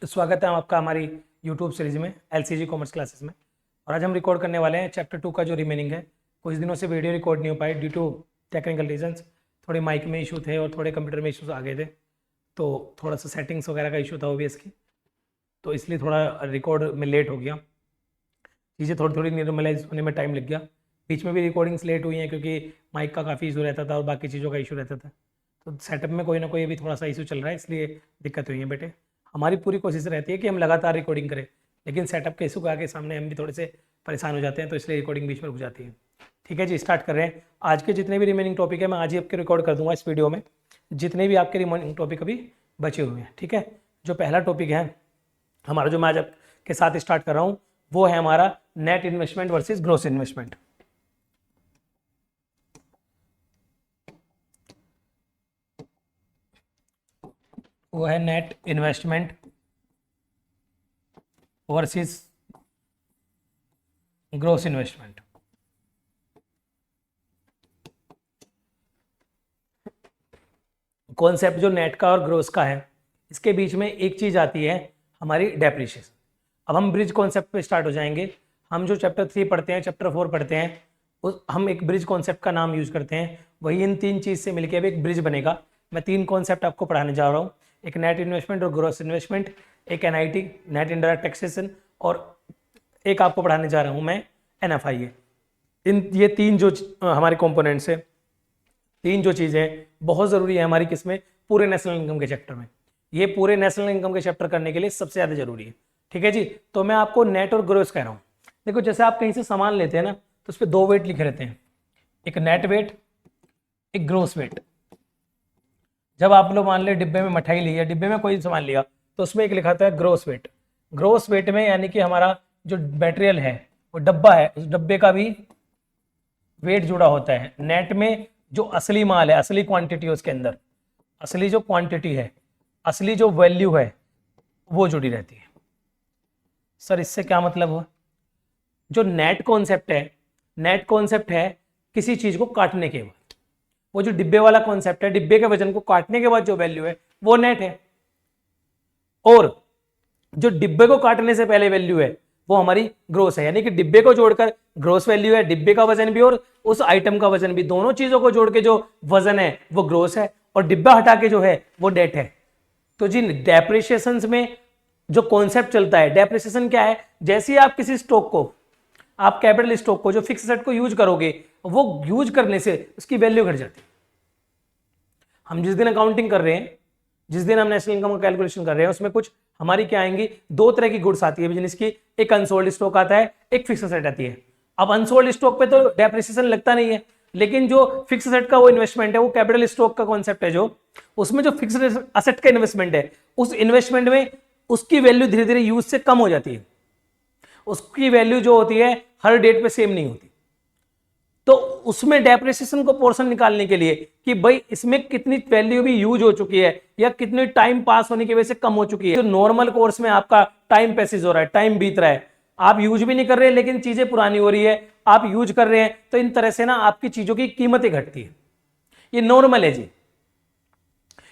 स्वागत है आपका हमारी यूट्यूब सीरीज में एलसीजी कॉमर्स क्लासेस में। और आज हम रिकॉर्ड करने वाले हैं चैप्टर 2 का जो रिमेनिंग है। कुछ दिनों से वीडियो रिकॉर्ड नहीं हो पाई ड्यू टू टेक्निकल रीजंस। थोड़े माइक में इशू थे और थोड़े कंप्यूटर में इशूज आ गए थे, तो थोड़ा सा सेटिंग्स वगैरह का इशू था ओबीएस की, तो इसलिए थोड़ा रिकॉर्ड में लेट हो गया। चीज़ें थोड़ी थोड़ी नॉर्मलाइज होने में टाइम लग गया। बीच में भी रिकॉर्डिंग्स लेट हुई हैं क्योंकि माइक का काफ़ी इशू रहता था और बाकी चीज़ों का इशू रहता था, तो सेटअप में कोई ना कोई अभी थोड़ा सा इशू चल रहा है, इसलिए दिक्कत हुई है बेटे। हमारी पूरी कोशिश रहती है कि हम लगातार रिकॉर्डिंग करें, लेकिन सेटअप के इशू के आगे सामने हम भी थोड़े से परेशान हो जाते हैं, तो इसलिए रिकॉर्डिंग बीच में रुक जाती है। ठीक है जी, स्टार्ट कर रहे हैं। आज के जितने भी रिमेनिंग टॉपिक है मैं आज ही आपके रिकॉर्ड कर दूंगा इस वीडियो में, जितने भी आपके रिमेनिंग टॉपिक अभी बचे हुए हैं। ठीक है, जो पहला टॉपिक है हमारा, जो मैं आज आपके साथ स्टार्ट कर रहा हूँ, वो है हमारा net investment versus gross investment. वो है net investment versus gross investment. Concept जो नेट का और ग्रॉस का है, इसके बीच में एक चीज आती है हमारी डेप्रिसिएशन। अब हम ब्रिज कॉन्सेप्ट पे स्टार्ट हो जाएंगे। हम जो चैप्टर 3 पढ़ते हैं, चैप्टर 4 पढ़ते हैं, उस हम एक ब्रिज कॉन्सेप्ट का नाम यूज करते हैं। वही इन तीन चीज से मिलकर अब एक ब्रिज बनेगा। मैं तीन कॉन्सेप्ट आपको पढ़ाने जा रहा हूँ, एक नेट इन्वेस्टमेंट और ग्रॉस इन्वेस्टमेंट, एक एनआईटी नेट इनडायरेक्ट टैक्सेशन, और एक आपको पढ़ाने जा रहा हूँ मैं एनएफआईए। ये तीन जो हमारे कंपोनेंट्स है, तीन जो चीज़ें बहुत ज़रूरी है हमारी किसमें, पूरे नेशनल इनकम के चैप्टर में। ये पूरे नेशनल इनकम के चैप्टर करने के लिए सबसे ज़्यादा जरूरी है। ठीक है जी, तो मैं आपको नेट और ग्रोस कह रहा हूँ। देखो, जैसे आप कहीं से सामान लेते हैं ना, तो उस पर दो वेट लिखे रहते हैं, एक नेट वेट, एक ग्रोस वेट। जब आप लोग मान ले डिब्बे में मिठाई ली है, डिब्बे में कोई सामान लिया, तो उसमें एक लिखा होता है ग्रोस वेट। ग्रोस वेट में यानी कि हमारा जो मटेरियल है, वो डब्बा है, उस डब्बे का भी वेट जुड़ा होता है। नेट में जो असली माल है, असली क्वांटिटी है, उसके अंदर असली जो क्वांटिटी है, असली जो वैल्यू है, वो जुड़ी रहती है। सर इससे क्या मतलब हुआ? जो नेट कॉन्सेप्ट है, नेट कॉन्सेप्ट है किसी चीज को काटने के बाद। वो जो डिब्बे वाला कॉन्सेप्ट है, डिब्बे के वजन को काटने के बाद जो वैल्यू है वो नेट है, और जो डिब्बे को काटने से पहले वैल्यू है वो हमारी ग्रोस है। यानी कि डिब्बे को जोड़कर ग्रोस वैल्यू है, डिब्बे का वजन भी और उस आइटम का वजन भी, दोनों चीजों को जोड़ के जो वजन है वो ग्रोस है, और डिब्बा हटा के जो है वो डेट है। तो जी डेप्रिसिएशन में जो कॉन्सेप्ट चलता है, डेप्रिसिएशन क्या है? जैसे ही आप किसी स्टॉक को, आप कैपिटल स्टॉक को, जो फिक्स एसेट को यूज करोगे, वो यूज करने से उसकी वैल्यू घट जाती है। हम जिस दिन अकाउंटिंग कर रहे हैं, जिस दिन हम नेशनल इनकम का कैलकुलेशन कर रहे हैं, उसमें कुछ हमारी क्या आएंगी, दो तरह की गुड्स आती है बिजनेस की। एक अनसोल्ड स्टॉक आता है, एक फिक्स एसेट आती है। अब अनसोल्ड स्टॉक पे तो डेप्रिसिएशन लगता नहीं है, लेकिन जो फिक्स एसेट का वो इन्वेस्टमेंट है, वो कैपिटल स्टॉक का कॉन्सेप्ट है, जो उसमें जो फिक्स एसेट का इन्वेस्टमेंट है, उस इन्वेस्टमेंट में उसकी वैल्यू धीरे धीरे यूज से कम हो जाती है। उसकी वैल्यू जो होती है हर डेट पे सेम नहीं होती। तो उसमें डेप्रिसिएशन को पोर्शन निकालने के लिए कि भाई इसमें कितनी वैल्यू भी यूज हो चुकी है या कितनी टाइम पास होने की वजह से कम हो चुकी है। तो नॉर्मल कोर्स में आपका टाइम पैसेज हो रहा है, टाइम बीत रहा है, आप यूज भी नहीं कर रहे हैं, लेकिन चीजें पुरानी हो रही है, आप यूज कर रहे हैं, तो इन तरह से ना आपकी चीजों की कीमतें घटती है। ये नॉर्मल है जी,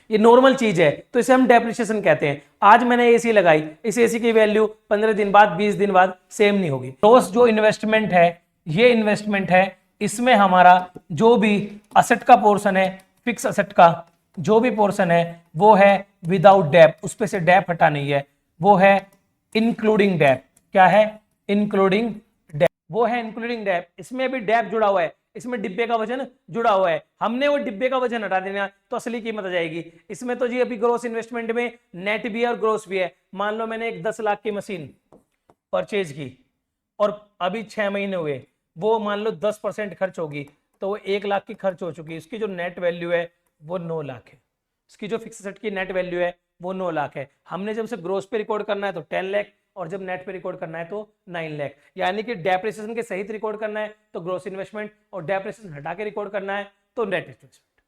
ये नॉर्मल चीज है, तो इसे हम डेप्रिसिएशन कहते हैं। आज मैंने एसी लगाई, इस एसी की वैल्यू 15 दिन बाद, 20 दिन बाद सेम नहीं होगी। ग्रॉस जो इन्वेस्टमेंट है, ये इन्वेस्टमेंट है, इसमें हमारा जो भी असेट का पोर्शन है, फिक्स असेट का जो भी पोर्शन है, वो है विदाउट डेप, उस पे से डेप हटा नहीं है, वो है इंक्लूडिंग डेप। क्या है? इंक्लूडिंग डेप, वो है इंक्लूडिंग डेप। इसमें भी डेप जुड़ा हुआ है, इसमें डिब्बे का वजन जुड़ा हुआ है। हमने वो डिब्बे का वजन हटा देना तो असली कीमत आ जाएगी। इसमें तो जी अभी ग्रोस इन्वेस्टमेंट में नेट भी है और ग्रोस भी है। मान लो मैंने एक 10 लाख की मशीन परचेज की और अभी 6 महीने हुए, वो मान लो 10% खर्च होगी, तो वो 1 लाख की खर्च हो चुकी है। उसकी जो नेट वैल्यू है वो 9 लाख है। उसकी जो फिक्स एसेट की नेट वैल्यू है वो 9 लाख है। हमने जब से ग्रोस पे रिकॉर्ड करना है तो 10 लाख, और जब नेट पे रिकॉर्ड करना है तो 9 लाख। यानी कि डेप्रिसिएशन के सहित रिकॉर्ड करना है तो ग्रोस इन्वेस्टमेंट, और डेप्रिसिएशन हटा के रिकॉर्ड करना है तो नेट इन्वेस्टमेंट।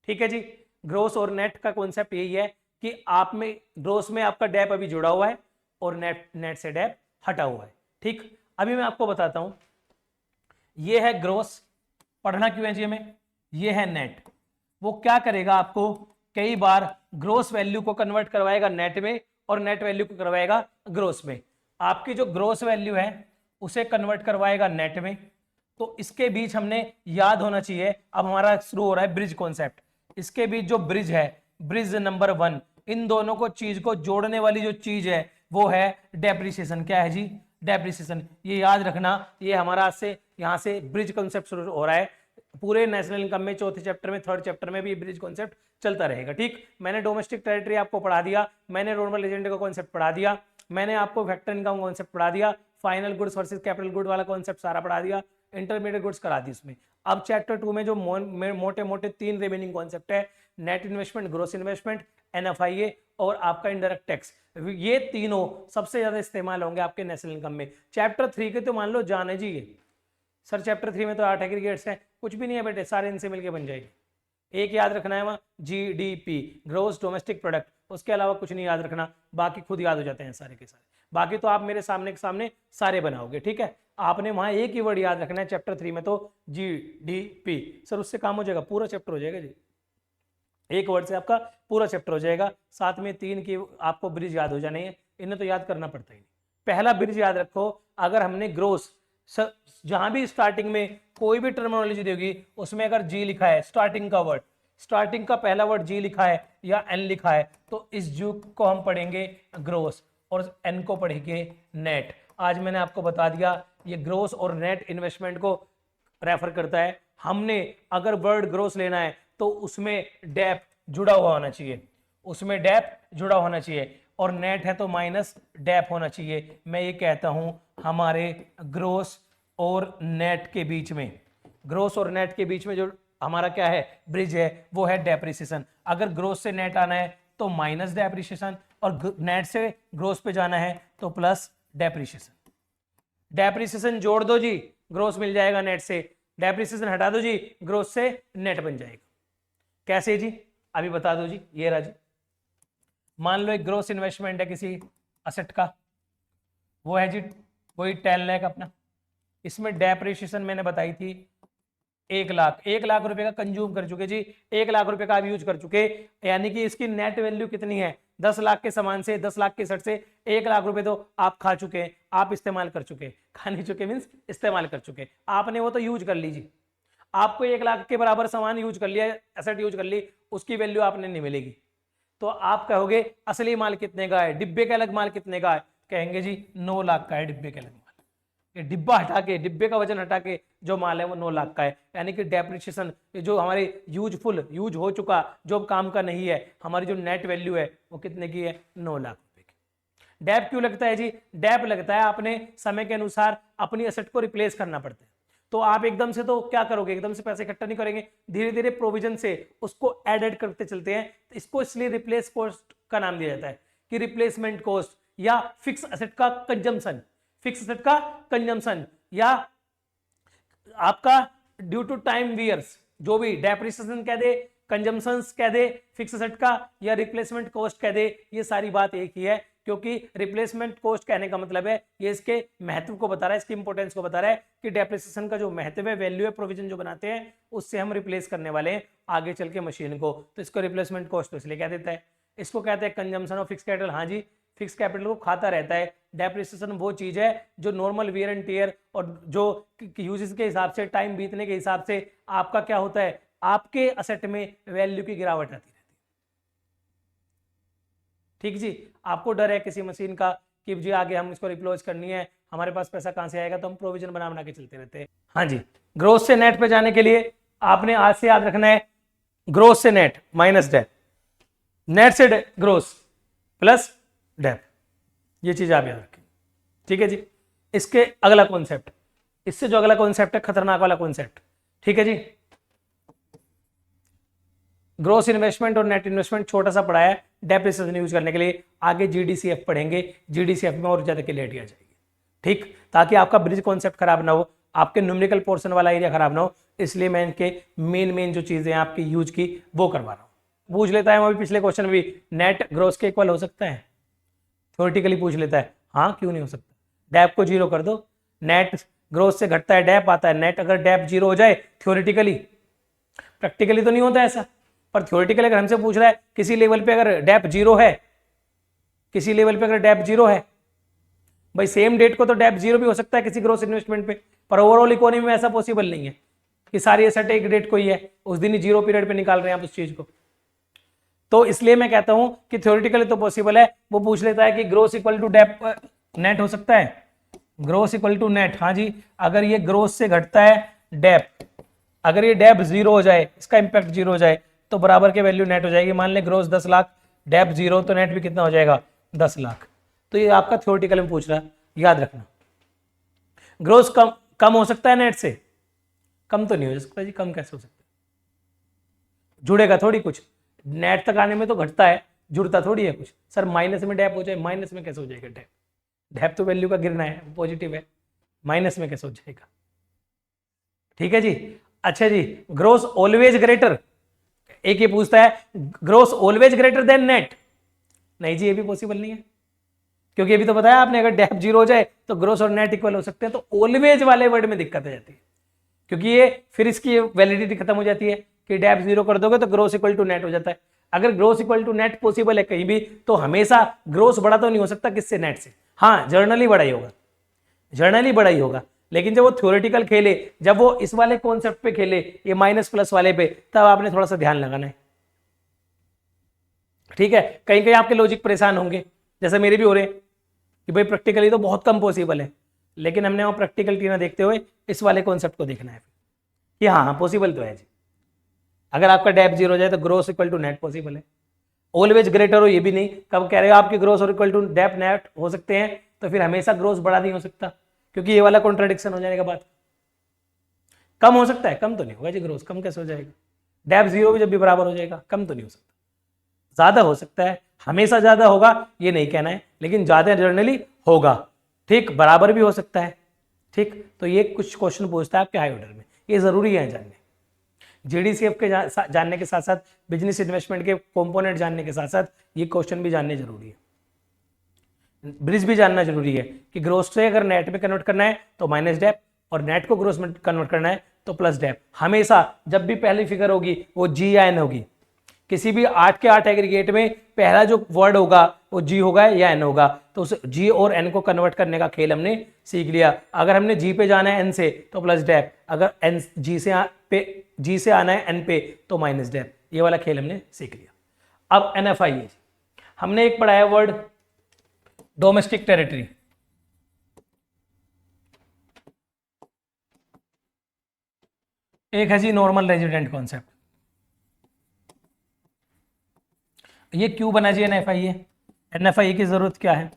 ठीक है जी, ग्रोस और नेट का कॉन्सेप्ट यही है कि आप में ग्रोस में आपका डेप अभी जुड़ा हुआ है और नेट से डेप हटा हुआ है। ठीक, अभी मैं आपको बताता हूं, ये है ग्रोस, पढ़ना क्यों है जी हमें, ये है नेट। वो क्या करेगा, आपको कई बार ग्रोस वैल्यू को कन्वर्ट करवाएगा नेट में और नेट वैल्यू को करवाएगा ग्रोस में। आपकी जो ग्रोस वैल्यू है उसे कन्वर्ट करवाएगा नेट में। तो इसके बीच हमने याद होना चाहिए, अब हमारा शुरू हो रहा है ब्रिज कॉन्सेप्ट। इसके बीच जो ब्रिज है, ब्रिज नंबर 1, इन दोनों को चीज को जोड़ने वाली जो चीज है वो है डेप्रिसिएशन। क्या है जी? डेप्रिसिएशन। ये याद रखना, ये हमारा आज से यहाँ से ब्रिज कॉन्सेप्ट शुरू हो रहा है। पूरे नेशनल इनकम में चौथे चैप्टर में, थर्ड चैप्टर में भी ब्रिज कॉन्सेप्ट चलता रहेगा। ठीक, मैंने डोमेस्टिक टेरिटरी आपको पढ़ा दिया, मैंने नॉर्मल एजेंडे का कॉन्सेप्ट पढ़ा दिया, मैंने आपको फैक्टर इनकम कॉन्सेप्ट पढ़ा दिया, final goods versus capital good वाला कॉन्सेप्ट सारा पढ़ा दिया, इंटरमीडिएट गुड्स करा दी उसमें। अब चैप्टर 2 में जो मोटे मोटे 3 रिमेनिंग कॉन्सेप्ट है, net investment, gross investment, NFIA और आपका इनडायरेक्ट टैक्स, ये तीनों सबसे ज्यादा इस्तेमाल होंगे आपके नेशनल इनकम में। चैप्टर 3 के तो मान लो जान है जी, ये सर चैप्टर 3 में तो 8 एग्रीगेट्स हैं, कुछ भी नहीं है बेटे, सारे इनसे मिलके बन जाएगी। एक याद रखना है वहाँ GDP, ग्रोस डोमेस्टिक प्रोडक्ट, उसके अलावा कुछ नहीं याद रखना, बाकी खुद याद हो जाते हैं सारे के सारे। बाकी तो आप मेरे सामने के सामने सारे बनाओगे। ठीक है, आपने वहां एक ही वर्ड याद रखना है चैप्टर 3 में, तो GDP। सर उससे काम हो जाएगा, पूरा चैप्टर हो जाएगा जी, एक वर्ड से आपका पूरा चैप्टर हो जाएगा। साथ में 3 की आपको ब्रिज याद हो जाने हैं, इन्हें तो याद करना पड़ता ही नहीं। पहला ब्रिज याद रखो, अगर हमने ग्रोस, जहां भी स्टार्टिंग में कोई भी टर्मिनोलॉजी देगी उसमें अगर G लिखा है, स्टार्टिंग का वर्ड, स्टार्टिंग का पहला वर्ड G लिखा है या N लिखा है, तो इस G को हम पढ़ेंगे ग्रोस और N को पढ़ेंगे नेट। आज मैंने आपको बता दिया ये ग्रोस और नेट इन्वेस्टमेंट को रेफर करता है। हमने अगर वर्ड ग्रोस लेना है तो उसमें डेप जुड़ा हुआ होना चाहिए, उसमें डेप जुड़ा होना चाहिए, और नेट है तो माइनस डेप होना चाहिए। मैं ये कहता हूं हमारे ग्रोस और नेट के बीच में, ग्रोस और नेट के बीच में जो हमारा क्या है ब्रिज है वो है डेप्रिसिएशन। अगर ग्रोस से नेट आना है तो माइनस डेप्रिसिएशन, और नेट से ग्रोस पे जाना है तो प्लस डेप्रिसिएशन। डेप्रिसिएशन जोड़ दो जी, ग्रोस मिल जाएगा नेट से, डेप्रिसिएशन हटा दो जी, ग्रोस से नेट बन जाएगा। कैसे जी? अभी बता दो जी। ये रहा जी, मान लो एक ग्रोस इन्वेस्टमेंट है किसी असेट का, वो है जी वही 10 लाख अपना, इसमें डेप्रिसिएशन मैंने बताई थी 1 लाख, 1 लाख रुपए का कंज्यूम कर चुके जी, 1 लाख रुपए का आप यूज कर चुके, यानी कि इसकी नेट वैल्यू कितनी है? 10 लाख के सामान से, 10 लाख के सेट से 1 लाख रुपए तो आप खा चुके, आप इस्तेमाल कर चुके, खा नहीं चुके मीन्स इस्तेमाल कर चुके, आपने वो तो यूज कर लीजिए। आपको 1 लाख के बराबर सामान यूज कर लिया, एसेट यूज कर ली, उसकी वैल्यू आपने नहीं मिलेगी। तो आप कहोगे असली माल कितने का है, डिब्बे का अलग माल कितने का है? कहेंगे जी 9 लाख का है डिब्बे का अलग माल। ये डिब्बा हटा के, डिब्बे का वजन हटा के जो माल है वो 9 लाख का है। यानी कि डेप्रिसिएशन जो हमारे यूज हो चुका, जो काम का नहीं है, हमारी जो नेट वैल्यू है वो कितने की है? 9 लाख रुपए की। डेप क्यों लगता है जी? डेप लगता है अपने समय के अनुसार अपनी एसेट को रिप्लेस करना पड़ता है। तो आप एकदम से तो क्या करोगे, एकदम से पैसे इकट्ठा नहीं करेंगे, धीरे धीरे प्रोविजन से उसको ऐड करते चलते हैं। इसको इसलिए रिप्लेस कॉस्ट का नाम दिया जाता है कि रिप्लेसमेंट कॉस्ट या फिक्स एसेट का कंजम्पशन, फिक्स एसेट का कंजम्पशन या आपका ड्यू टू टाइम वियर्स, जो भी डेप्रिसिएशन कह दे, कंजम्पशंस कह दे, फिक्स एसेट का या रिप्लेसमेंट कॉस्ट कह दे, ये सारी बात एक ही है। क्योंकि रिप्लेसमेंट कॉस्ट कहने का मतलब है ये इसके महत्व को बता रहा है, इसकी इंपॉर्टेंस को बता रहा है कि डेप्रिसिएशन का जो महत्व है, वैल्यू है, प्रोविजन जो बनाते हैं उससे हम रिप्लेस करने वाले हैं आगे चल के मशीन को, तो इसको रिप्लेसमेंट कॉस्ट तो इसलिए कह देता है। इसको कहते हैं कंजम्पशन ऑफ फिक्स कैपिटल। हाँ जी, फिक्स कैपिटल को खाता रहता है। डेप्रिसिएशन वो चीज है जो नॉर्मल वियर एंड टियर और जो यूजेस के हिसाब से, टाइम बीतने के हिसाब से आपका क्या होता है, आपके असेट में वैल्यू की गिरावट आती रहती है। ठीक जी, आपको डर है किसी मशीन का कि जी आगे हम इसको रिप्लेस करनी है, हमारे पास पैसा कहां से आएगा, तो हम प्रोविजन बना बना के चलते रहते हैं। हाँ जी, ग्रोस से नेट पे जाने के लिए आपने आज से याद रखना है ग्रोस से नेट माइनस डेप, नेट से ग्रोस प्लस डेप, ये चीज आप याद रखें। ठीक है जी, इसके अगला कॉन्सेप्ट, इससे जो अगला कॉन्सेप्ट है खतरनाक वाला कॉन्सेप्ट। ठीक है जी, ग्रोस इन्वेस्टमेंट और नेट इन्वेस्टमेंट छोटा सा पढ़ा है डेप्रिसिएशन यूज करने के लिए, आगे GDCF पढ़ेंगे, GDCF में और ज्यादा क्लियरिटी आ जाएगी। ठीक, ताकि आपका ब्रिज कॉन्सेप्ट खराब ना हो, आपके न्यूमेरिकल पोर्शन वाला एरिया खराब ना हो, इसलिए मैं इनके मेन जो चीजें हैं आपकी यूज की वो करवा रहा हूं। पूछ लेता है अभी पिछले क्वेश्चन में भी, नेट ग्रोस के इक्वल हो सकता है? थ्योरेटिकली पूछ लेता है, हाँ क्यों नहीं हो सकता। डेप को 0 कर दो, नेट ग्रोस से घटता है, डेप आता है, नेट अगर डेप 0 हो जाए थ्योरेटिकली, प्रैक्टिकली तो नहीं होता ऐसा, पर थ्योरेटिकली अगर हमसे पूछ रहा है किसी लेवल पे अगर डेप 0 है किसी लेवल पे अगर डेप जीरो है, भाई सेम डेट को तो डेप जीरो भी हो सकता है किसी ग्रोस इन्वेस्टमेंट पे, पर ओवरऑल इकोनॉमी में ऐसा पॉसिबल नहीं है कि सारी एसेट एक डेट को ही है, उस दिन ही जीरो पीरियड पे निकाल रहे हैं आप उस चीज को। तो इसलिए मैं कहता हूं कि थ्योरेटिकली तो पॉसिबल है। वो पूछ लेता है कि ग्रोस इक्वल टू डेप नेट हो सकता है, ग्रोस इक्वल टू नेट, हाँ जी, अगर ये ग्रोस से घटता है डेप, अगर ये डेप जीरो हो जाए, इसका इंपैक्ट जीरो हो जाए, तो बराबर के वैल्यू नेट हो जाएगी। मान ले ग्रोस 10 लाख, डेप जीरो, तो नेट भी कितना हो जाएगा 10 लाख। तो ये आपका थ्योरेटिकल में पूछ रहा है, याद रखना। ग्रोस कम कम हो सकता है नेट से, कम तो नहीं हो सकता जी, कम कैसे हो सकता है, जुड़ेगा थोड़ी कुछ, नेट तक आने में तो घटता है, जुड़ता थोड़ी है कुछ। सर माइनस में डेप हो जाए, माइनस में कैसे हो जाएगा डेप, डेप तो वैल्यू का गिरना है, पॉजिटिव है, माइनस में कैसे हो जाएगा। ठीक है जी। अच्छा जी, ग्रोस ऑलवेज ग्रेटर, एक ये पूछता है gross always greater than net, नहीं जी ये भी पॉसिबल नहीं है, क्योंकि अभी तो बताया आपने अगर डेप जीरो हो जाए तो ग्रोस और नेट इक्वल हो सकते हैं। तो ऑलवेज वाले वर्ड में दिक्कत आ जाती है, क्योंकि ये फिर इसकी वैलिडिटी खत्म हो जाती है कि डेप जीरो कर दोगे तो ग्रोस इक्वल टू नेट हो जाता है। अगर gross equal to net possible है कहीं भी, तो हमेशा ग्रोस बड़ा तो नहीं हो सकता किससे, नेट से। हाँ जर्नली बड़ा ही होगा, जर्नली बड़ा ही होगा, लेकिन जब वो थ्योरेटिकल खेले, जब वो इस वाले कॉन्सेप्ट पे खेले, ये माइनस प्लस वाले पे, तब आपने थोड़ा सा ध्यान लगाना है। ठीक है, कहीं कहीं आपके लॉजिक परेशान होंगे, जैसे मेरे भी हो रहे हैं कि भाई प्रैक्टिकली तो बहुत कम पॉसिबल है, लेकिन हमने वहाँ प्रैक्टिकलिटी ना देखते हुए इस वाले कॉन्सेप्ट को देखना है कि हाँ हाँ पॉसिबल तो है जी। अगर आपका डेप जीरो हो जाए तो gross equal to net possible है, ऑलवेज ग्रेटर हो ये भी नहीं। कब कह रहे हो आपकी ग्रोस और इक्वल टू डेप नेट हो सकते हैं, तो फिर हमेशा ग्रोस बड़ा नहीं हो सकता, क्योंकि ये वाला कॉन्ट्राडिक्शन हो जाने के बाद। कम हो सकता है, कम तो नहीं होगा जी, ग्रोस कम कैसे हो जाएगा, डेप जीरो भी जब भी बराबर हो जाएगा, कम तो नहीं हो सकता। ज्यादा हो सकता है, हमेशा ज्यादा होगा ये नहीं कहना है, लेकिन ज्यादा जनरली होगा। ठीक, बराबर भी हो सकता है। ठीक, तो ये कुछ क्वेश्चन पूछता है आपके हाई ऑर्डर में, ये जरूरी है जानने। जीडीसीएफ के जानने के साथ साथ बिजनेस इन्वेस्टमेंट के कंपोनेंट जानने के साथ साथ ये क्वेश्चन भी जानने जरूरी है। ब्रिज भी जानना जरूरी है कि ग्रोस से अगर नेट में कन्वर्ट करना है तो माइनस डेप, और नेट को ग्रोस में कन्वर्ट करना है तो प्लस डेप। हमेशा जब भी पहली फिगर होगी वो जी या एन होगी। किसी भी 8 के 8 एग्रीगेट में पहला जो वर्ड होगा वो जी होगा या एन होगा, तो उस जी और एन को कन्वर्ट करने का खेल हमने सीख लिया। अगर हमने जी पे जाना है एन से तो प्लस डेप, अगर एन जी से आना है एन पे तो माइनस डेप। ये वाला खेल हमने सीख लिया। अब एनएफआई है, हमने एक पढ़ा है वर्ड डोमेस्टिक टेरिटरी। एक है जी नॉर्मल रेजिडेंट कॉन्सेप्ट। ये क्यों बना जी एनएफआई है, एनएफआई की जरूरत क्या है,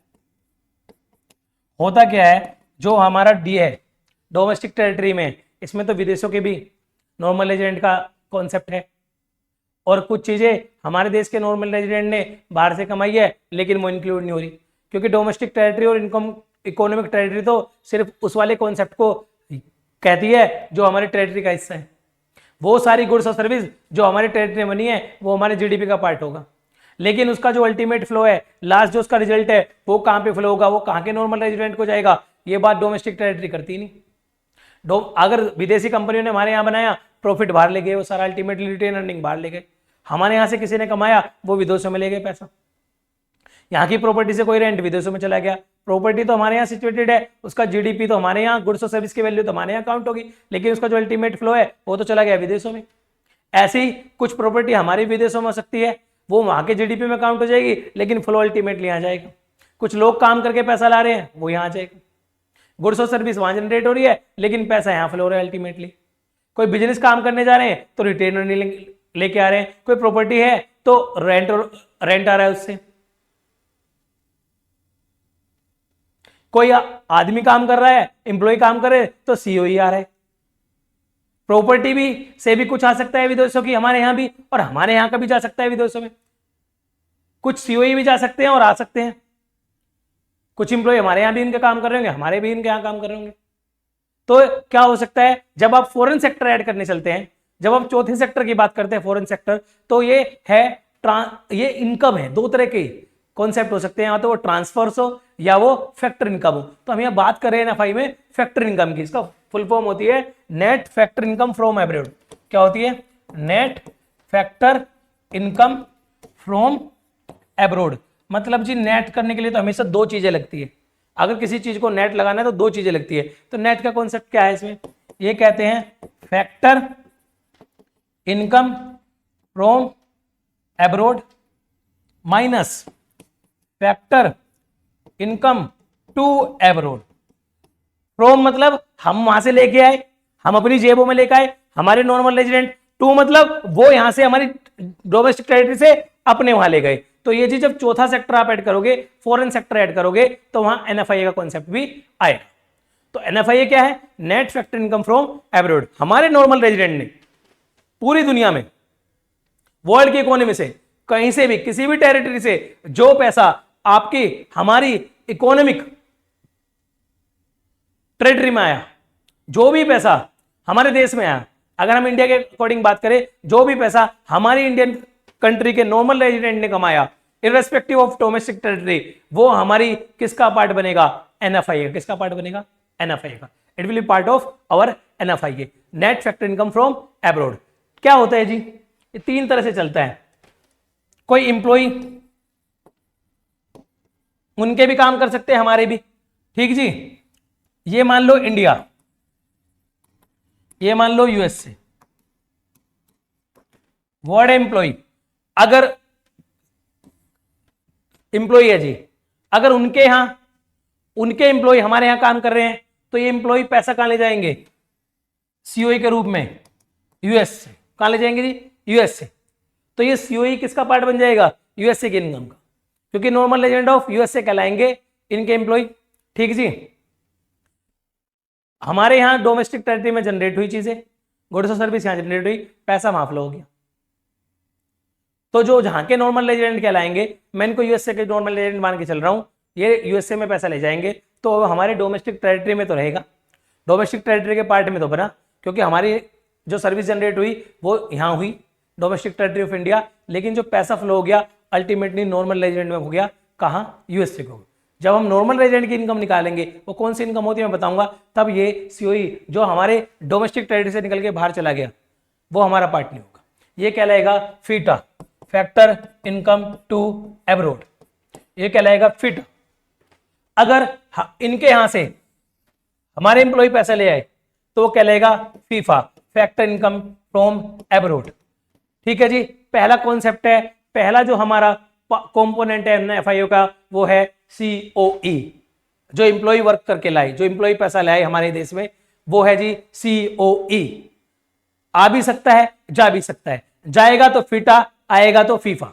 होता क्या है, जो हमारा डी है डोमेस्टिक टेरिटरी में, इसमें तो विदेशों के भी नॉर्मल रेजिडेंट का कॉन्सेप्ट है, और कुछ चीजें हमारे देश के नॉर्मल रेजिडेंट ने बाहर से कमाई है लेकिन वो इंक्लूड नहीं हो रही, क्योंकि डोमेस्टिक टेरिटरी और इनकम इकोनॉमिक टेरिटरी तो सिर्फ उस वाले कॉन्सेप्ट को कहती है जो हमारे टेरिटरी का हिस्सा है। वो सारी गुड्स और सर्विस जो हमारे टेरिटरी में बनी है वो हमारे जीडीपी का पार्ट होगा, लेकिन उसका जो अल्टीमेट फ्लो है, लास्ट जो उसका रिजल्ट है, वो कहाँ पे फ्लो होगा, वो कहाँ के नॉर्मल रेजिडेंट को जाएगा, ये बात डोमेस्टिक टेरिटरी करती नहीं। अगर विदेशी कंपनियों ने हमारे यहाँ बनाया, प्रॉफिट बाहर ले गए, वो सारा अल्टीमेटली रिटेन अर्निंग बाहर ले गए। हमारे यहाँ से किसी ने कमाया, वो विदेशों में ले गए पैसा। यहाँ की प्रॉपर्टी से कोई रेंट विदेशों में चला गया, प्रॉपर्टी तो हमारे यहाँ सिचुएटेड है, उसका जीडीपी तो हमारे यहाँ, गुड्स और सर्विस की वैल्यू तो हमारे यहाँ काउंट होगी, लेकिन उसका जो अल्टीमेट फ्लो है वो तो चला गया विदेशों में। ऐसी ही कुछ प्रॉपर्टी हमारी विदेशों में हो सकती है, वो वहां के जीडीपी में काउंट हो जाएगी, लेकिन फ्लो अल्टीमेटली यहाँ जाएगा। कुछ लोग काम करके पैसा ला रहे हैं, वो यहाँ आ जाएगा। गुड्स और सर्विस वहां जनरेट हो रही है, लेकिन पैसा यहाँ फ्लो हो रहा है अल्टीमेटली। कोई बिजनेस काम करने जा रहे हैं तो रिटेन अर्निंग लेके आ रहे हैं, कोई प्रॉपर्टी है तो रेंट आ रहा है उससे, कोई आदमी काम कर रहा है, एम्प्लॉय काम कर रहे हैं तो सीओई आ रहा है। प्रॉपर्टी भी से भी कुछ आ सकता है विदेशों की हमारे यहाँ भी, और हमारे यहाँ का भी जा सकता है विदेशों में। कुछ सीओई भी जा सकते हैं और आ सकते हैं। कुछ एम्प्लॉय हमारे यहाँ भी इनके काम कर रहे होंगे, हमारे भी इनके यहाँ काम कर रहे होंगे। तो क्या हो सकता है, जब आप फॉरेन सेक्टर ऐड करने चलते हैं, जब आप चौथे सेक्टर की बात करते हैं फॉरेन सेक्टर, तो ये है ये इनकम है। दो तरह के कॉन्सेप्ट हो सकते हैं, या तो वो ट्रांसफर्स हो या वो फैक्टर इनकम हो। तो हम यहाँ बात कर रहे हैं एनएफआई में फैक्टर इनकम की। इसका फुल फॉर्म होती है net factor income from abroad. क्या होती है? Net factor income from abroad. मतलब जी नेट करने के लिए तो हमेशा दो चीजें लगती है। अगर किसी चीज को नेट लगाना है तो दो चीजें लगती है। तो नेट का कॉन्सेप्ट क्या है इसमें, ये कहते हैं factor income from abroad minus factor income to abroad. From मतलब हम वहां से लेके आए, हम अपनी जेबों में लेके आए, हमारे नॉर्मल रेजिडेंट। टू मतलब वो यहां से हमारी डोमेस्टिक टेरिटरी से अपने वहां ले गए। तो ये जी जब चौथा सेक्टर आप ऐड करोगे, फॉरेन सेक्टर ऐड करोगे, तो वहां एनएफआईए का कॉन्सेप्ट भी आएगा। तो एनएफआईए क्या है, net factor income from abroad. हमारे नॉर्मल रेजिडेंट ने पूरी दुनिया में वर्ल्ड की इकोनॉमी से कहीं से भी किसी भी टेरिटरी से जो पैसा आपकी हमारी इकोनॉमिक टेरिटरी में आया, जो भी पैसा हमारे देश में आया, अगर हम इंडिया के अकॉर्डिंग बात करें, जो भी पैसा हमारी इंडियन कंट्री के नॉर्मल रेजिडेंट ने कमाया इररेस्पेक्टिव ऑफ डोमेस्टिक टेरिटरी, वो हमारी किसका पार्ट बनेगा, एनएफआईए। किसका पार्ट बनेगा, एनएफआईए का। It will be part of our NFIA, net factor income from abroad. क्या होता है जी, ये तीन तरह से चलता है। कोई इंप्लॉई, उनके भी काम कर सकते हैं, हमारे भी, ठीक जी। ये मान लो इंडिया, ये मान लो यूएसए, वर्ड एम्प्लॉय। अगर एम्प्लॉय है जी, अगर उनके यहां उनके एम्प्लॉय हमारे यहां काम कर रहे हैं, तो ये एम्प्लॉय पैसा कहां ले जाएंगे, सीओई के रूप में यूएस से। कहां ले जाएंगे जी, यूएस से। तो ये सीओई किसका पार्ट बन जाएगा, यूएसए के इनकम का, क्योंकि नॉर्मल रेजिडेंट ऑफ यूएसए कहलाएंगे इनके एम्प्लॉय, ठीक जी। हमारे यहां डोमेस्टिक टेरिटरी में जनरेट हुई चीजें, गुड्स और सर्विस यहां जनरेट हुई, पैसा वहां फ्लो हो गया। तो जो जहां के नॉर्मल रेजिडेंट कहलाएंगे, मैं इनको यूएसए के नॉर्मल रेजिडेंट मान के चल रहा हूं, ये यूएसए में पैसा ले जाएंगे, तो हमारे डोमेस्टिक टेरिटरी में तो रहेगा, डोमेस्टिक टेरिटरी के पार्ट में तो बना, क्योंकि हमारी जो सर्विस जनरेट हुई वो यहां हुई, डोमेस्टिक टेरिटरी ऑफ इंडिया। लेकिन जो पैसा फ्लो हो गया अल्टीमेटली नॉर्मल रेजिडेंट में हो गया, कहां, यूएसए को। जब हम नॉर्मल रेजिडेंट की इनकम निकालेंगे, वो कौन सी इनकम होती है मैं बताऊंगा, तब ये सीओई जो हमारे डोमेस्टिक टेरिटरी से निकल के बाहर चला गया, वो हमारा पार्ट नहीं होगा। ये कहलाएगा FITA, factor income to abroad, ये कहलाएगा फीटा। अगर इनके यहां से हमारे एम्प्लॉय पैसा ले आए, तो वो कहलाएगा FIFA, factor income from abroad, ठीक है जी। पहला कॉन्सेप्ट है, पहला जो हमारा कंपोनेंट है एनएफआईओ का, वो है सीओई, जो एम्प्लॉय वर्क करके लाए, जो एम्प्लॉय पैसा लाए हमारे देश में, वो है जी सीओई। आ भी सकता है, जा भी सकता है, जाएगा तो फीटा, आएगा तो फीफा।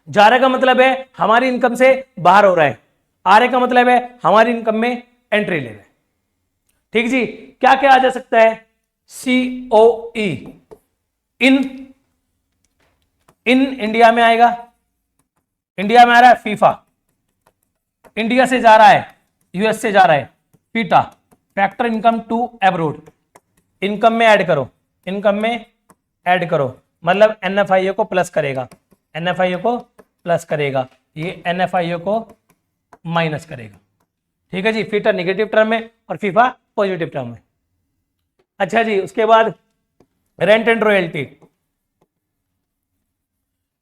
जा रहे का मतलब है हमारी इनकम से बाहर हो रहा है, आ रहे का मतलब है हमारी इनकम में एंट्री ले रहा है, ठीक जी। क्या क्या आ जा सकता है, सीओई इन इंडिया में आएगा, इंडिया में आ रहा है फीफा, इंडिया से जा रहा है यूएस से जा रहा है FITA, factor income to abroad, income में ऐड करो, इनकम में ऐड करो, मतलब एनएफआईओ को प्लस करेगा, एनएफआईओ को प्लस करेगा, ये एनएफआईओ को माइनस करेगा, ठीक है जी। फीटा नेगेटिव टर्म में और फीफा पॉजिटिव टर्म में। अच्छा जी, उसके बाद रेंट एंड रॉयल्टी।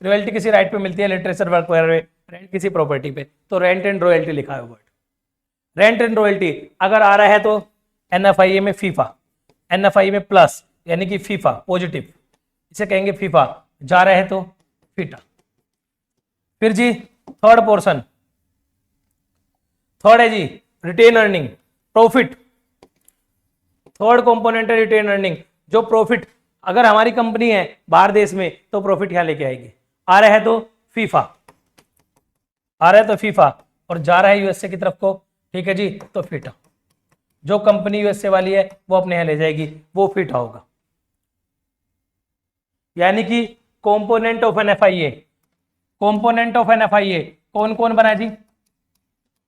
रॉयल्टी किसी राइट पे मिलती है, लिटरेचर वर्क वगैरह में, रेंट किसी प्रॉपर्टी पे, तो रेंट एंड रॉयल्टी लिखा है वर्ड। रेंट एंड रॉयल्टी अगर आ रहा है तो एनएफआईए में फीफा, एनएफआईए में प्लस यानी कि फीफा पॉजिटिव, इसे कहेंगे फीफा, जा रहा है तो फीटा। फिर जी थर्ड पोर्शन, थर्ड है जी retained earning, profit. Third component है रिटेन अर्निंग, जो प्रॉफिट अगर हमारी कंपनी है बाहर देश में, तो प्रॉफिट यहां लेके आएगी। आ रहा है तो फीफा, आ रहा है तो फीफा, और जा रहा है यूएसए की तरफ को, ठीक है जी, तो फीटा। जो कंपनी यूएसए वाली है वो अपने यहां ले जाएगी, वो फीटा होगा। यानी कि component of NFIA, component of NFIA कौन कौन बना जी,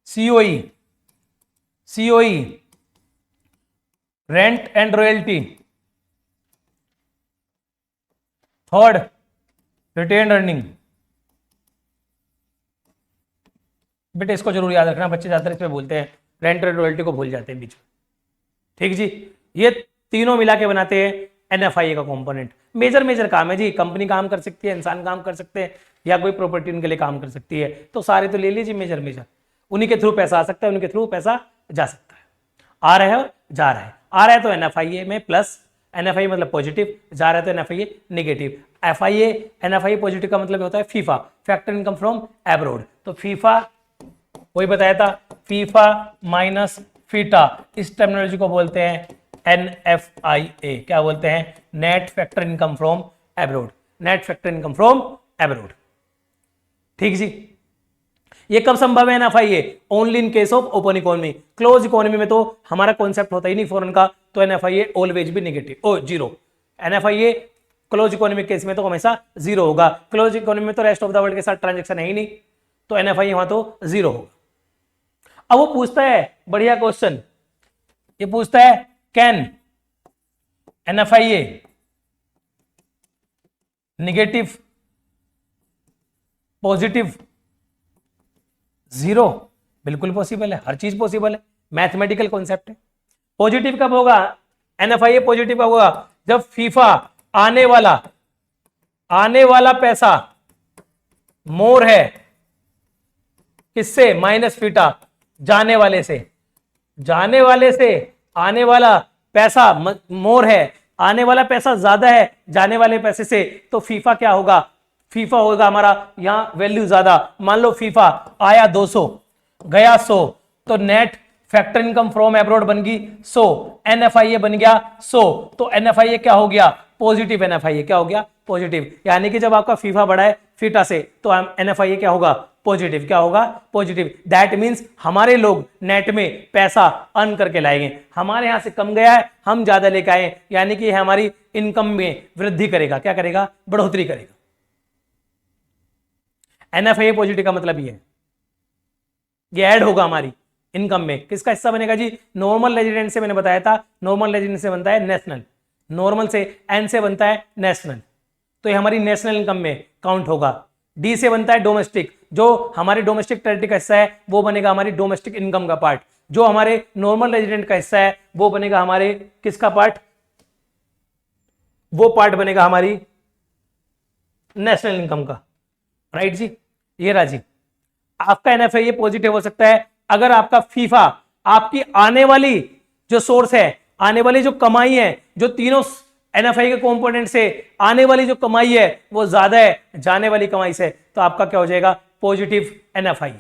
COE, COE, rent and royalty, third retained earning. बेटे इसको जरूर याद रखना, बच्चे ज्यादातर इसमें भूलते हैं, रेंट एंड रॉयल्टी को भूल जाते हैं बीच में, ठीक जी। ये तीनों मिला के बनाते हैं NFIA का कंपोनेंट। मेजर काम है जी, कंपनी काम कर सकती है, इंसान काम कर सकते हैं, या कोई प्रॉपर्टी उनके लिए काम कर सकती है, तो सारे तो ले लीजिए मेजर, उन्हीं के थ्रू पैसा आ सकता है, उनके थ्रू पैसा जा सकता है। आ रहा है और जा रहा है, आ रहा है तो NFIA में प्लस, NFIA मतलब पॉजिटिव, जा रहा है तो NFIA नेगेटिव। NFIA पॉजिटिव का मतलब होता है FIFA, factor income from abroad. तो फीफा वही बताया था, फीफा माइनस फीटा, इस टर्मिनोलॉजी को बोलते हैं NFIA। क्या बोलते हैं? Net factor income from abroad, net factor income from abroad. ठीक जी। ये कब संभव है NFIA? Only in case of open economy. Close economy में तो हमारा कॉन्सेप्ट होता ही नहीं फॉरेन का, तो NFIA ऑलवेज भी negative or zero. NFIA close economy case में तो हमेशा जीरो होगा। क्लोज इकोनॉमी में तो रेस्ट ऑफ द वर्ल्ड के साथ ट्रांजेक्शन है ही नहीं, तो NFIA वहां तो जीरो होगा। अब वो पूछता है बढ़िया क्वेश्चन, ये पूछता है can NFIA negative positive zero? बिल्कुल पॉसिबल है, हर चीज पॉसिबल है, मैथमेटिकल कॉन्सेप्ट है। पॉजिटिव कब होगा? NFIA पॉजिटिव कब होगा? जब फीफा आने वाला पैसा मोर है किससे? माइनस फीटा, जाने वाले से आने वाला पैसा मोर है, आने वाला पैसा ज्यादा है जाने वाले पैसे से, तो फीफा क्या होगा? फीफा होगा हमारा यहां वैल्यू ज्यादा। मान लो फीफा आया 200 गया 100, तो net factor income from abroad बन गई 100, NFIA बन गया 100, तो NFIA क्या हो गया? पॉजिटिव। NFIA क्या हो गया? पॉजिटिव। यानी कि जब आपका फीफा बढ़ा है फीटा से, तो NFIA क्या होगा? पॉजिटिव। क्या होगा? पॉजिटिव। दैट मीन्स हमारे लोग नेट में पैसा अर्न करके लाएंगे, हमारे यहां से कम गया है, हम ज्यादा लेके आए, यानी कि हमारी इनकम में वृद्धि करेगा। क्या करेगा? बढ़ोतरी करेगा। NFIA पॉजिटिव का मतलब ये ऐड होगा हमारी इनकम में। किसका हिस्सा बनेगा जी? नॉर्मल रेजिडेंट से मैंने बताया था, नॉर्मल रेजिडेंट से बनता है नेशनल, नॉर्मल से N से बनता है नेशनल, तो ये हमारी नेशनल इनकम में काउंट होगा। D से बनता है डोमेस्टिक, जो हमारे डोमेस्टिक टेरिटरी का हिस्सा है वो बनेगा हमारी डोमेस्टिक इनकम का पार्ट। जो हमारे नॉर्मल रेजिडेंट का हिस्सा है वो बनेगा हमारे किसका पार्ट? वो पार्ट बनेगा हमारी नेशनल इनकम का। राइट जी, ये राजी आपका NFIA पॉजिटिव हो सकता है अगर आपका फीफा, आपकी आने वाली जो सोर्स है, आने वाली जो कमाई है, जो तीनों NFIA के कंपोनेंट से आने वाली जो कमाई है वो ज्यादा है जाने वाली कमाई से, तो आपका क्या हो जाएगा? Positive NFIA।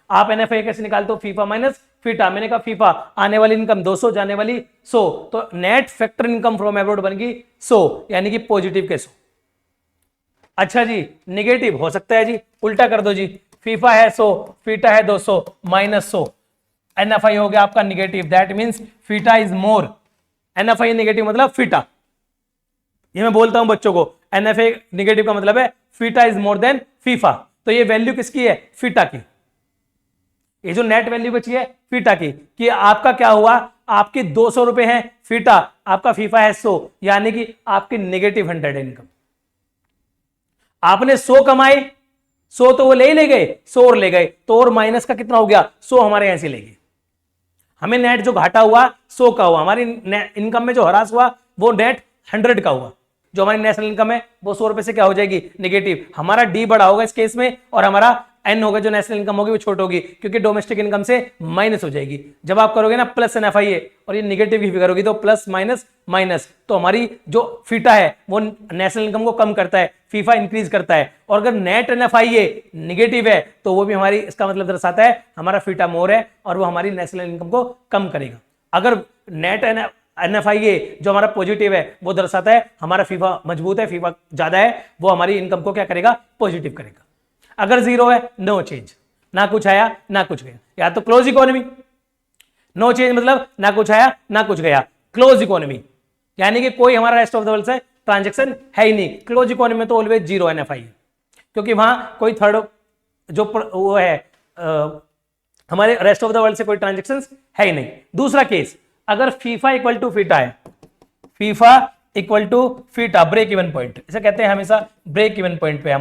आप NFIA कैसे निकालते हो? FIFA minus FITA. मैंने कहा फीफा आने वाली इनकम 200 जाने वाली 100, तो net factor income from abroad बन गई 100, यानी कि पॉजिटिव के 100। अच्छा जी, नेगेटिव हो सकता है जी, उल्टा कर दो जी, फीफा है 100, फीटा है 200 माइनस 100, NFIA हो गया आपका negative. That means FITA is more. NFIA negative मतलब फीटा, ये मैं बोलता हूं बच्चों को, NFIA नेगेटिव का मतलब है FITA is more than FIFA. तो ये वैल्यू किसकी है? फीटा की। ये जो नेट वैल्यू बची है फीटा की, कि आपका क्या हुआ? आपके 200 रुपए है फीटा, आपका फीफा है 100, यानी कि आपकी नेगेटिव 100 इनकम। आपने 100 कमाए, 100 तो वो ले गए, 100 और ले गए, तो और माइनस का कितना हो गया? 100 हमारे यहां से ले गए। हमें नेट जो घाटा हुआ 100 का हुआ, हमारी इनकम में जो हरास हुआ वो नेट 100 का हुआ। जो हमारी नेशनल इनकम है वो 100 रुपए से क्या हो जाएगी? नेगेटिव। हमारा D बड़ा होगा इस केस में, और हमारा N होगा, जो नेशनल इनकम होगी वो छोट होगी, क्योंकि डोमेस्टिक इनकम से माइनस हो जाएगी। जब आप करोगे ना प्लस NFIA और ये नेगेटिव की फिगर होगी, तो प्लस माइनस माइनस, तो हमारी जो फीटा है वो नेशनल इनकम को कम करता है, फीफा इंक्रीज करता है। और अगर नेट NFIA नेगेटिव है तो वो भी हमारी, इसका मतलब दर्शाता है हमारा फीटा मोर है और वो हमारी नेशनल इनकम को कम करेगा। अगर नेट NFIA जो हमारा पॉजिटिव है वो दर्शाता है हमारा फीफा मजबूत है, फीफा ज्यादा है, वो हमारी इनकम को क्या करेगा? पॉजिटिव करेगा। अगर जीरो है, नो चेंज, ना कुछ आया ना कुछ गया, या तो क्लोज इकोनॉमी। नो चेंज मतलब ना कुछ आया ना कुछ गया, क्लोज इकोनॉमी, यानी कि कोई हमारा रेस्ट ऑफ द वर्ल्ड से ट्रांजेक्शन है ही नहीं। क्लोज इकोनॉमी में तो ऑलवेज जीरो NFIA, क्योंकि वहां कोई थर्ड जो वो है हमारे रेस्ट ऑफ द वर्ल्ड से कोई ट्रांजेक्शन है ही नहीं। दूसरा केस, अगर फीफा इक्वल टू फीटा है, FIFA equal to FITA, break even point, इसे कहते हैं हमेशा ब्रेक इवन पॉइंट पे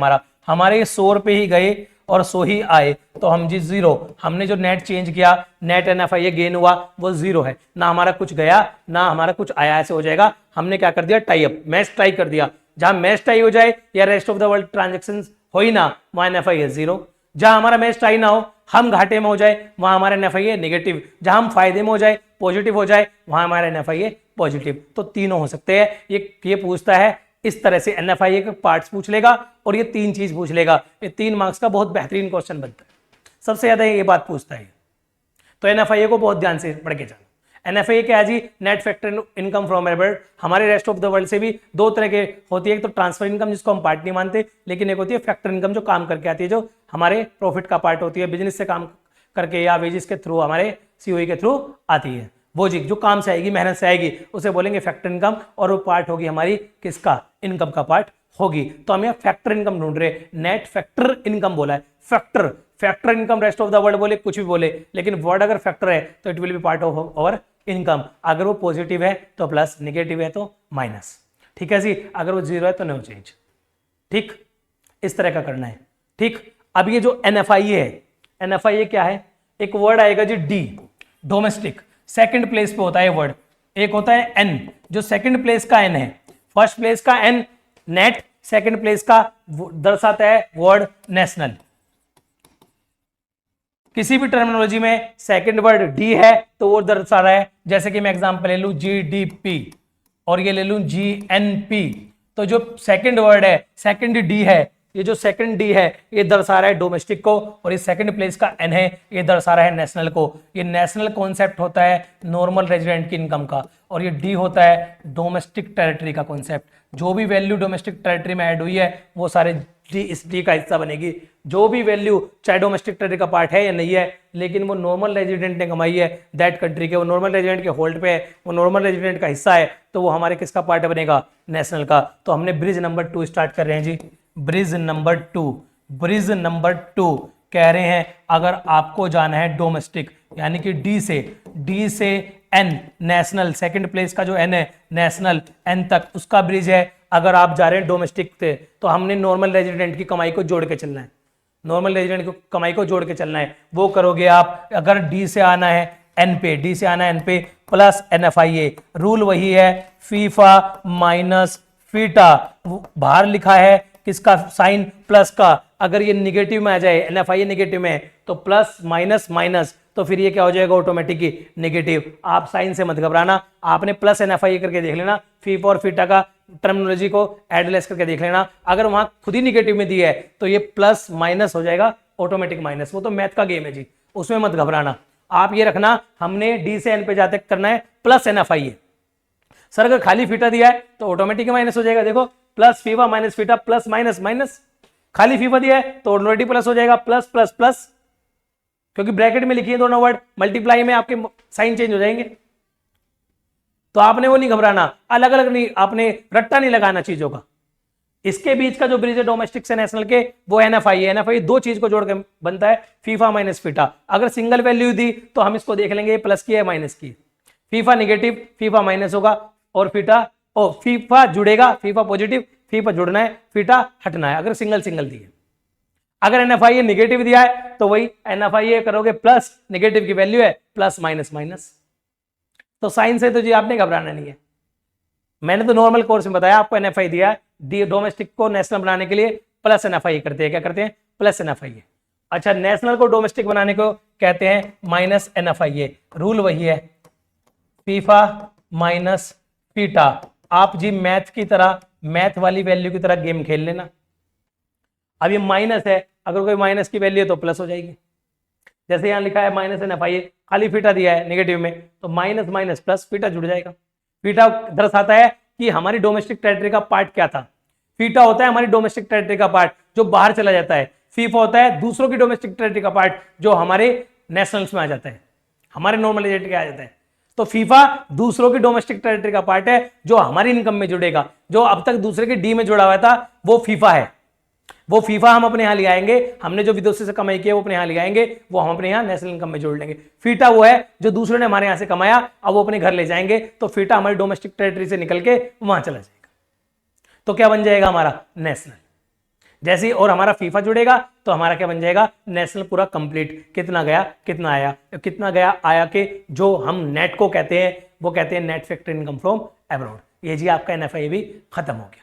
हमारे 100 रुपए ही गए और सो ही आए, तो हम जी 0, हमने जो नेट चेंज किया, नेट NFIA गेन हुआ वो 0 है, ना हमारा कुछ गया ना हमारा कुछ आया, ऐसे हो जाएगा। हमने क्या कर दिया, टाई अप, मैच टाई कर दिया। जहां मैच टाई हो जाए या rest of the world transaction हो ही ना, वहां NFIA 0। जहां हमारा मैच टाई ना हो, हम घाटे में हो जाए, वहां हमारा NFIA नेगेटिव। जहां हम फायदे में हो जाए, पॉजिटिव हो जाए, वहां हमारा NFIA पॉजिटिव। तो तीनों हो सकते हैं। ये पूछता है इस तरह से, NFIA के पार्ट्स पूछ लेगा और ये 3 चीज पूछ लेगा। ये 3 मार्क्स का बहुत बेहतरीन क्वेश्चन बनता है, सबसे ज्यादा ये बात पूछता है। तो NFIA को बहुत ध्यान से पढ़ के जाना। NFIA क्या है जी, नेट फैक्टर इनकम फ्रॉम एबर्ड। हमारे रेस्ट ऑफ द वर्ल्ड से भी 2 तरह के होती है, एक तो ट्रांसफर इनकम जिसको हम पार्ट नहीं मानते, लेकिन एक होती है फैक्टर इनकम जो काम करके आती है, जो हमारे प्रॉफिट का पार्ट होती है, बिजनेस से काम करके या वेजेस के थ्रू, हमारे COE के थ्रू आती है। वो जी जो काम से आएगी, मेहनत से आएगी, उसे बोलेंगे फैक्टर इनकम, और वो पार्ट होगी हमारी किसका, इनकम का पार्ट होगी। तो हम यहाँ फैक्टर इनकम ढूंढ रहे, नेट फैक्टर इनकम बोला है। Factor income rest of the world बोले, कुछ भी बोले, लेकिन वर्ड अगर फैक्टर है तो it will be part of our income. अगर वो पॉजिटिव है तो प्लस, नेगेटिव है तो माइनस। ठीक है जी, अगर वो 0 है तो नो चेंज। ठीक, इस तरह का करना है। ठीक, अब ये जो NFIA है, NFIA क्या है, एक वर्ड आएगा जी D, डोमेस्टिक, सेकंड प्लेस पे होता है वर्ड। एक होता है N, जो सेकंड प्लेस का N है, फर्स्ट प्लेस का N नेट, सेकंड प्लेस का दर्शाता है वर्ड नेशनल। किसी भी टर्मिनोलॉजी में सेकंड वर्ड D है तो वो दर्शा रहा है, जैसे कि मैं एग्जांपल ले लूं GDP और ये ले लूं GNP, तो जो सेकंड वर्ड है, सेकंड D है, ये जो सेकंड D है ये दर्शा रहा है डोमेस्टिक को, और ये सेकंड प्लेस का N है ये दर्शा रहा है नेशनल को। ये नेशनल कॉन्सेप्ट होता है नॉर्मल रेजिडेंट की इनकम का, और ये D होता है डोमेस्टिक टेरिटरी का कॉन्सेप्ट। जो भी वैल्यू डोमेस्टिक टेरिटरी में ऐड हुई है वो सारे इस D का हिस्सा बनेगी। जो भी वैल्यू चाहे डोमेस्टिक टेरिटरी का पार्ट है या नहीं है, लेकिन वो नॉर्मल रेजिडेंट ने कमाई है दैट कंट्री के, वो नॉर्मल रेजिडेंट के होल्ड पे है, वो नॉर्मल रेजिडेंट का हिस्सा है, तो वो हमारे किसका पार्ट बनेगा, नेशनल का। तो हमने ब्रिज नंबर 2 स्टार्ट कर रहे हैं जी। ब्रिज नंबर 2 कह रहे हैं अगर आपको जाना है डोमेस्टिक, यानी कि D से N नेशनल, सेकंड प्लेस का जो N है नेशनल N तक, उसका ब्रिज है। अगर आप जा रहे हैं डोमेस्टिक से, तो हमने नॉर्मल रेजिडेंट की कमाई को जोड़ के चलना है, नॉर्मल रेजिडेंट की कमाई को जोड़ के चलना है। वो करोगे आप, अगर D से आना है N पे प्लस NFIA, रूल वही है, फीफा माइनस फीटा, बाहर लिखा है किसका, साइन प्लस का। अगर ये निगेटिव में आ जाए, NFIA नेगेटिव में है, तो प्लस माइनस माइनस, तो फिर ये क्या हो जाएगा, ऑटोमेटिकली नेगेटिव। आप साइन से मत घबराना, आपने प्लस NFIA करके देख लेना, फीफा और फीटा का टर्मिनोलॉजी को एडलेस करके देख लेना। अगर वहां खुद ही निगेटिव में दिया है तो ये प्लस माइनस हो जाएगा, ऑटोमेटिक माइनस। वो तो मैथ का गेम है जी, उसमें मत घबराना। आप ये रखना, हमने D से N पे जाते करना है प्लस NFIA। सर अगर खाली फीटा दिया है तो ऑटोमेटिक माइनस हो जाएगा, देखो plus FIFA minus FITA, plus minus minus. खाली फीफा दिया है तो ऑलरेडी प्लस हो जाएगा, प्लस प्लस प्लस, क्योंकि ब्रैकेट में लिखिए दोनों वर्ड, मल्टीप्लाई में आपके साइन चेंज हो जाएंगे। तो आपने वो नहीं घबराना, अलग अलग नहीं, आपने रट्टा नहीं लगाना चीजों का। इसके बीच का जो ब्रिज है डोमेस्टिक से नेशनल के, वो NFIA 2 चीज को जोड़ के बनता है, फीफा माइनस फीटा। अगर सिंगल वैल्यू दी तो हम इसको देख लेंगे प्लस की है माइनस की। फीफा नेगेटिव, फीफा माइनस होगा, और फीफा जुड़ेगा, फीफा पॉजिटिव, फीफा जुड़ना है, फीटा हटना है, अगर सिंगल दी है। अगर NFIA नेगेटिव दिया है तो वही NFIA करोगे प्लस, नेगेटिव की वैल्यू है प्लस माइनस माइनस। तो साइन से तो जी आपने घबराना नहीं है। मैंने तो नॉर्मल कोर्स में बताया आपको, NFI दिया है, डोमेस्टिक को नेशनल बनाने के लिए प्लस NFI करते हैं। क्या करते हैं, प्लस NFIA। अच्छा, नेशनल को डोमेस्टिक बनाने को कहते हैं माइनस NFIA। रूल वही है, फीफा माइनस फीटा। आप जी मैथ की तरह, मैथ वाली वैल्यू की तरह गेम खेल लेना। अब ये माइनस है, अगर कोई माइनस की वैल्यू है तो प्लस हो जाएगी। जैसे यहां लिखा है माइनस NFIA, खाली फीटा दिया है नेगेटिव में, तो माइनस माइनस प्लस, फीटा जुड़ जाएगा। फीटा दर्शाता है कि हमारी डोमेस्टिक टेरिटरी का पार्ट क्या था। फीटा होता है हमारी डोमेस्टिक टेरिटरी का पार्ट जो बाहर चला जाता है। फीफा होता है दूसरों की डोमेस्टिक टेरिटरी का पार्ट जो हमारे नेशनल्स में आ जाता है, हमारे नॉर्मल एजेंट के आ जाता है। तो फीफा दूसरों की डोमेस्टिक टेरिटरी का पार्ट है जो हमारी इनकम में जुड़ेगा। जो अब तक दूसरे के D में जुड़ा हुआ था वो फीफा है। वो फीफा हम अपने यहां ले आएंगे, हमने जो विदेशों से कमाई की है वो अपने यहां ले आएंगे, वो हम अपने यहां नेशनल इनकम में जोड़ लेंगे। फीटा वो है जो दूसरे ने हमारे यहां से कमाया, अब वो अपने घर ले जाएंगे, तो फीटा हमारी डोमेस्टिक टेरिटरी से निकल के वहां चला जाएगा। तो क्या बन जाएगा हमारा, नेशनल। जैसे ही और हमारा फीफा जुड़ेगा तो हमारा क्या बन जाएगा, नेशनल पूरा कंप्लीट। कितना गया कितना आया, कितना गया आया के जो हम नेट को कहते हैं वो कहते हैं net factor income from abroad. ये जी आपका NFI भी खत्म हो गया।